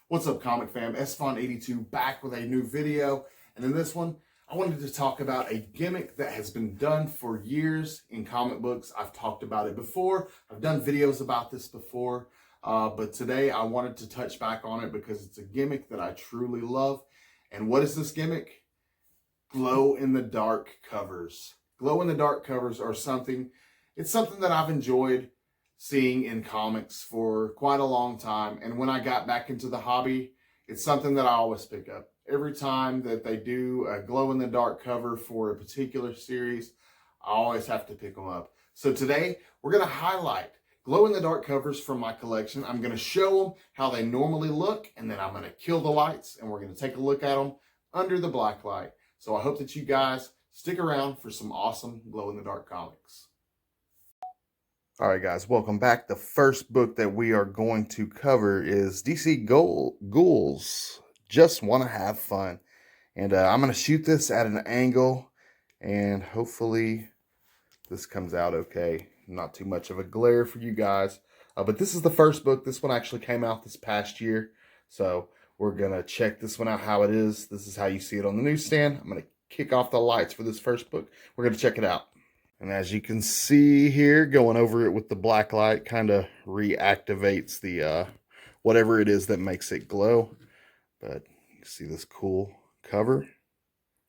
What's up, comic fam? SFon82 back with a new video. And in this one, I wanted to talk about a gimmick that has been done for years in comic books. I've talked about it before. I've done videos about this before. But today I wanted to touch back on it because it's a gimmick that I truly love. And what is this gimmick? Glow-in-the-dark covers. Glow-in-the-dark covers are something that I've enjoyed seeing in comics for quite a long time. And when I got back into the hobby, it's something that I always pick up. Every time that they do a glow-in-the-dark cover for a particular series, I always have to pick them up. So today, we're going to highlight glow-in-the-dark covers from my collection. I'm going to show them how they normally look, and then I'm going to kill the lights, and we're going to take a look at them under the black light. So I hope that you guys stick around for some awesome glow-in-the-dark comics. All right, guys, welcome back. The first book that we are going to cover is DC Ghouls Just Want to Have Fun. And I'm going to shoot this at an angle, and hopefully this comes out okay. Not too much of a glare for you guys. But this is the first book. This one actually came out this past year. So we're going to check this one out how it is. This is how you see it on the newsstand. I'm going to kick off the lights for this first book. We're going to check it out. And as you can see here, going over it with the black light kind of reactivates the whatever it is that makes it glow. But you see this cool cover.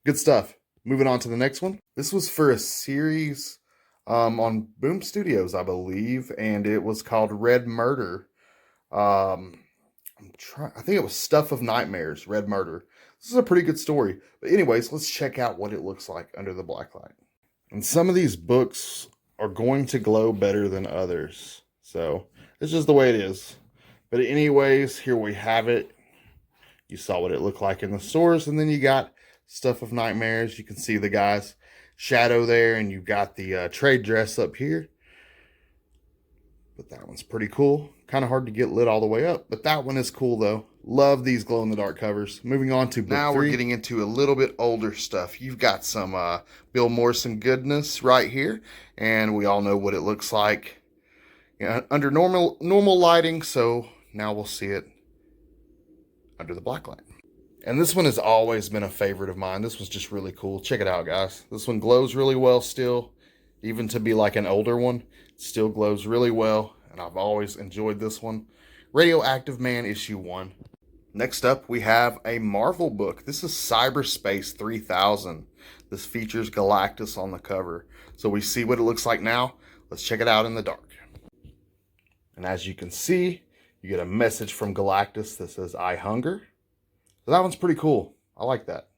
Good stuff. Moving on to the next one. This was for a series on Boom Studios, I believe, and it was called Red Murder. I think it was Stuff of Nightmares, Red Murder. This is a pretty good story. But anyways, let's check out what it looks like under the black light. And some of these books are going to glow better than others. So it's just the way it is. But anyways, here we have it. You saw what it looked like in the stores. And then you got Stuff of Nightmares. You can see the guy's shadow there. And you've got the trade dress up here. But that one's pretty cool. Kind of hard to get lit all the way up. But that one is cool though. Love these glow-in-the-dark covers. Moving on to book now 3. We're getting into a little bit older stuff. You've got some Bill Morrison goodness right here. And we all know what it looks like under normal lighting. So now we'll see it under the black light. And this one has always been a favorite of mine. This was just really cool. Check it out, guys. This one glows really well still. Even to be like an older one, it still glows really well. And I've always enjoyed this one. Radioactive Man issue 1. Next up, we have a Marvel book. This is Cyberspace 3000. This features Galactus on the cover. So we see what it looks like now. Let's check it out in the dark. And as you can see, you get a message from Galactus that says, "I hunger." So that one's pretty cool. I like that.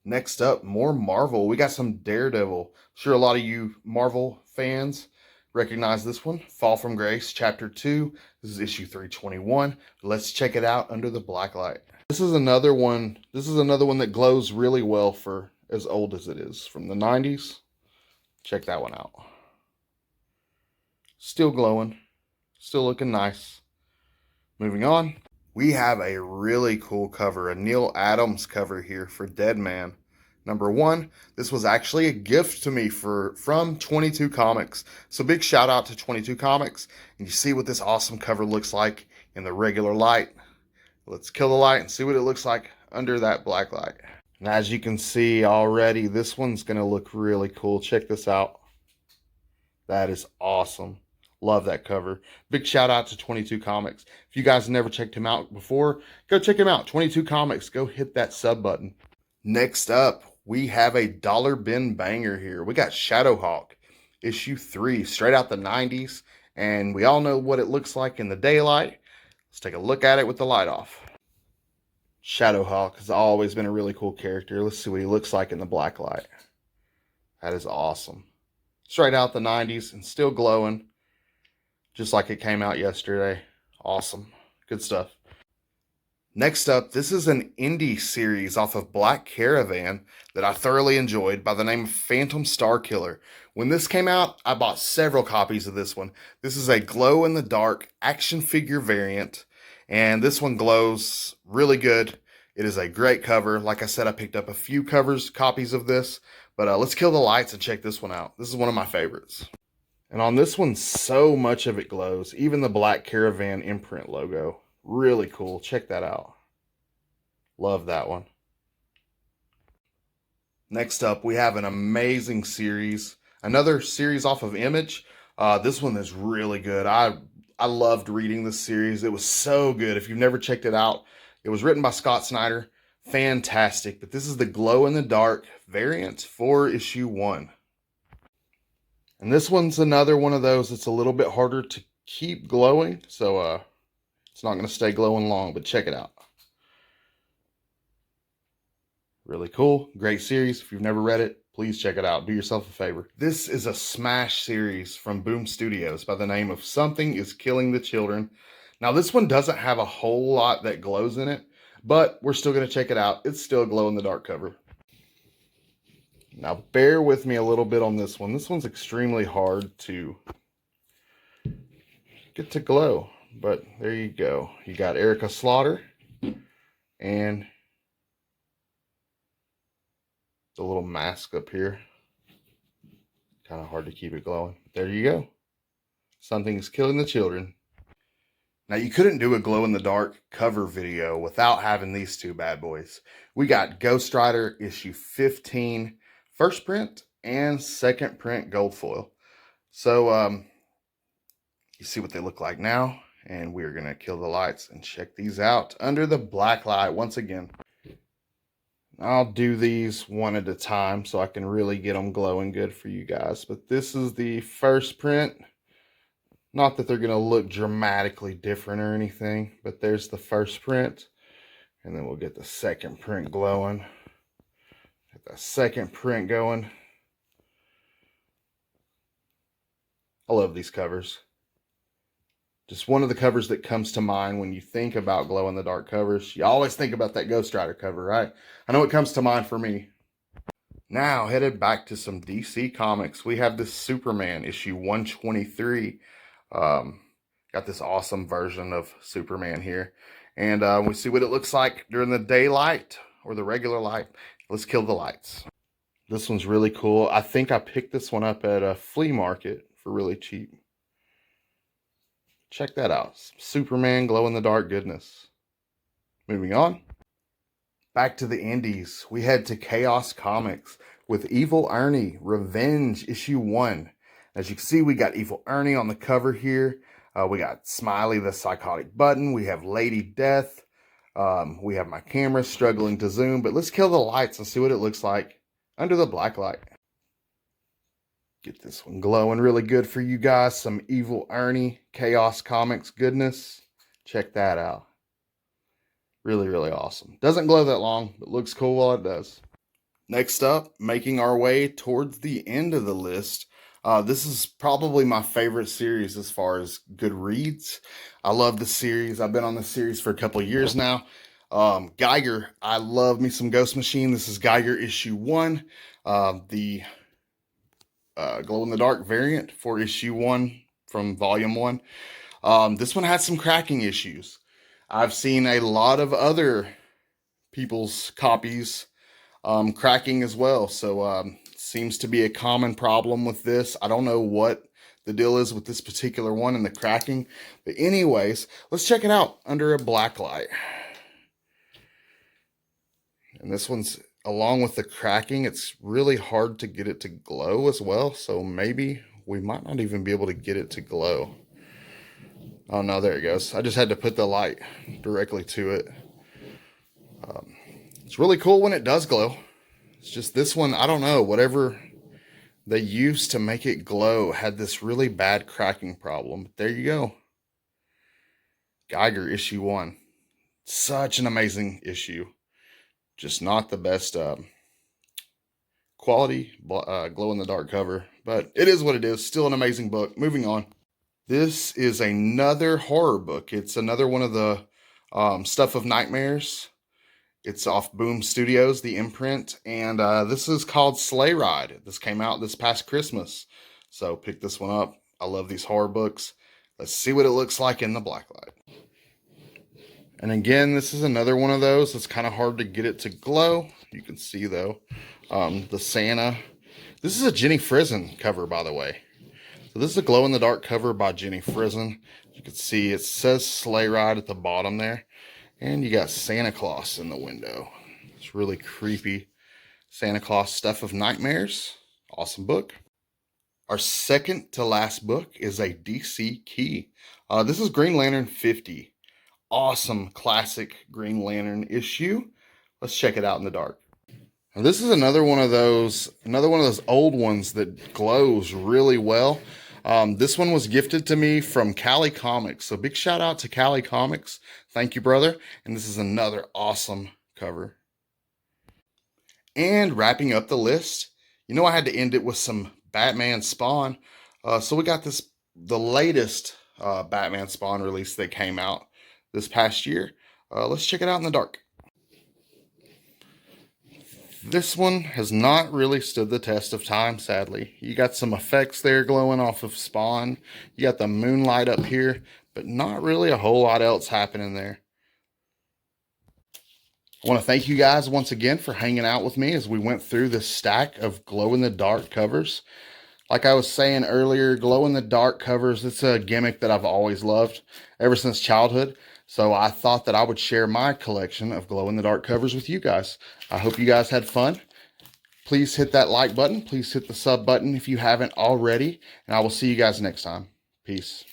Next up, more Marvel. We got some Daredevil. I'm sure a lot of you Marvel fans recognize this one. Fall from Grace, Chapter 2. This is issue 321. Let's check it out under the black light. This is another one. This is another one that glows really well for as old as it is. From the 90s. Check that one out. Still glowing. Still looking nice. Moving on. We have a really cool cover. A Neil Adams cover here for Dead Man. Number 1, this was actually a gift to me from 22 Comics. So big shout out to 22 Comics. And you see what this awesome cover looks like in the regular light. Let's kill the light and see what it looks like under that black light. And as you can see already, this one's going to look really cool. Check this out. That is awesome. Love that cover. Big shout out to 22 Comics. If you guys never checked him out before, go check him out. 22 Comics. Go hit that sub button. Next up, we have a dollar bin banger here. We got Shadowhawk, issue 3, straight out the 90s. And we all know what it looks like in the daylight. Let's take a look at it with the light off. Shadowhawk has always been a really cool character. Let's see what he looks like in the black light. That is awesome. Straight out the 90s and still glowing. Just like it came out yesterday. Awesome. Good stuff. Next up, this is an indie series off of Black Caravan that I thoroughly enjoyed by the name of Phantom Starkiller. When this came out, I bought several copies of this one. This is a glow-in-the-dark action figure variant, and this one glows really good. It is a great cover. Like I said, I picked up a few copies of this, but let's kill the lights and check this one out. This is one of my favorites. And on this one, so much of it glows. Even the Black Caravan imprint logo. Really cool. Check that out. Love that one. Next up, we have an amazing series. Another series off of Image. This one is really good. I loved reading this series. It was so good. If you've never checked it out, it was written by Scott Snyder. Fantastic. But this is the Glow in the Dark variant for issue 1. And this one's another one of those that's a little bit harder to keep glowing. So it's not going to stay glowing long, but check it out. Really cool. Great series. If you've never read it, please check it out. Do yourself a favor. This is a smash series from Boom Studios by the name of Something is Killing the Children. Now, this one doesn't have a whole lot that glows in it, but we're still going to check it out. It's still a glow-in-the-dark cover. Now, bear with me a little bit on this one. This one's extremely hard to get to glow, but there you go. You got Erica Slaughter and the little mask up here. Kind of hard to keep it glowing. There you go. Something's Killing the Children. Now, you couldn't do a glow-in-the-dark cover video without having these two bad boys. We got Ghost Rider issue 15, first print and second print gold foil. So, you see what they look like now. And we're going to kill the lights and check these out under the black light once again. I'll do these one at a time so I can really get them glowing good for you guys. But this is the first print. Not that they're going to look dramatically different or anything, but there's the first print. And then we'll get the second print glowing. Get the second print going. I love these covers. Just one of the covers that comes to mind when you think about glow-in-the-dark covers. You always think about that Ghost Rider cover, right? I know it comes to mind for me. Now, headed back to some DC Comics. We have this Superman issue 123. Got this awesome version of Superman here. And we see what it looks like during the daylight or the regular light. Let's kill the lights. This one's really cool. I think I picked this one up at a flea market for really cheap. Check that out. Superman glow-in-the-dark goodness. Moving on. Back to the indies. We head to Chaos Comics with Evil Ernie Revenge issue 1. As you can see, we got Evil Ernie on the cover here. We got Smiley the Psychotic Button. We have Lady Death. We have my camera struggling to zoom. But let's kill the lights and see what it looks like under the black light. Get this one glowing really good for you guys. Some Evil Ernie Chaos Comics goodness. Check that out. Really, really awesome. Doesn't glow that long, but looks cool while it does. Next up, making our way towards the end of the list. This is probably my favorite series as far as good reads. I love the series. I've been on this series for a couple of years now. Geiger, I love me some Ghost Machine. This is Geiger issue 1. The glow-in-the-dark variant for issue 1 from volume 1. This one had some cracking issues. I've seen a lot of other people's copies cracking as well. So seems to be a common problem with this. I don't know what the deal is with this particular one and the cracking. But anyways, let's check it out under a black light. And this one's, along with the cracking, it's really hard to get it to glow as well. So maybe we might not even be able to get it to glow. Oh no, there it goes. I just had to put the light directly to it. It's really cool when it does glow. It's just this one, I don't know, whatever they used to make it glow had this really bad cracking problem. But there you go. Geiger issue 1. Such an amazing issue. Just not the best quality glow-in-the-dark cover. But it is what it is. Still an amazing book. Moving on. This is another horror book. It's another one of the Stuff of Nightmares. It's off Boom Studios, the imprint. And this is called Sleigh Ride. This came out this past Christmas. So pick this one up. I love these horror books. Let's see what it looks like in the black light. And again, this is another one of those. It's kind of hard to get it to glow. You can see, though, the Santa. This is a Jenny Frison cover, by the way. So So this is a glow-in-the-dark cover by Jenny Frizen. You can see it says Sleigh Ride at the bottom there. And you got Santa Claus in the window. It's really creepy. Santa Claus Stuff of Nightmares. Awesome book. Our second to last book is a DC Key. This is Green Lantern 50. Awesome classic Green Lantern issue. Let's check it out in the dark. Now this is another one of those old ones that glows really well. This one was gifted to me from Cali Comics. So big shout out to Cali Comics. Thank you, brother. And this is another awesome cover. And wrapping up the list, you know I had to end it with some Batman Spawn. So we got the latest Batman Spawn release that came out this past year. Let's check it out in the dark. This one has not really stood the test of time, sadly. You got some effects there glowing off of Spawn. You got the moonlight up here, but not really a whole lot else happening there. I want to thank you guys once again for hanging out with me as we went through this stack of glow-in-the-dark covers. Like I was saying earlier, glow-in-the-dark covers, it's a gimmick that I've always loved ever since childhood. So I thought that I would share my collection of glow-in-the-dark covers with you guys. I hope you guys had fun. Please hit that like button. Please hit the sub button if you haven't already. And I will see you guys next time. Peace.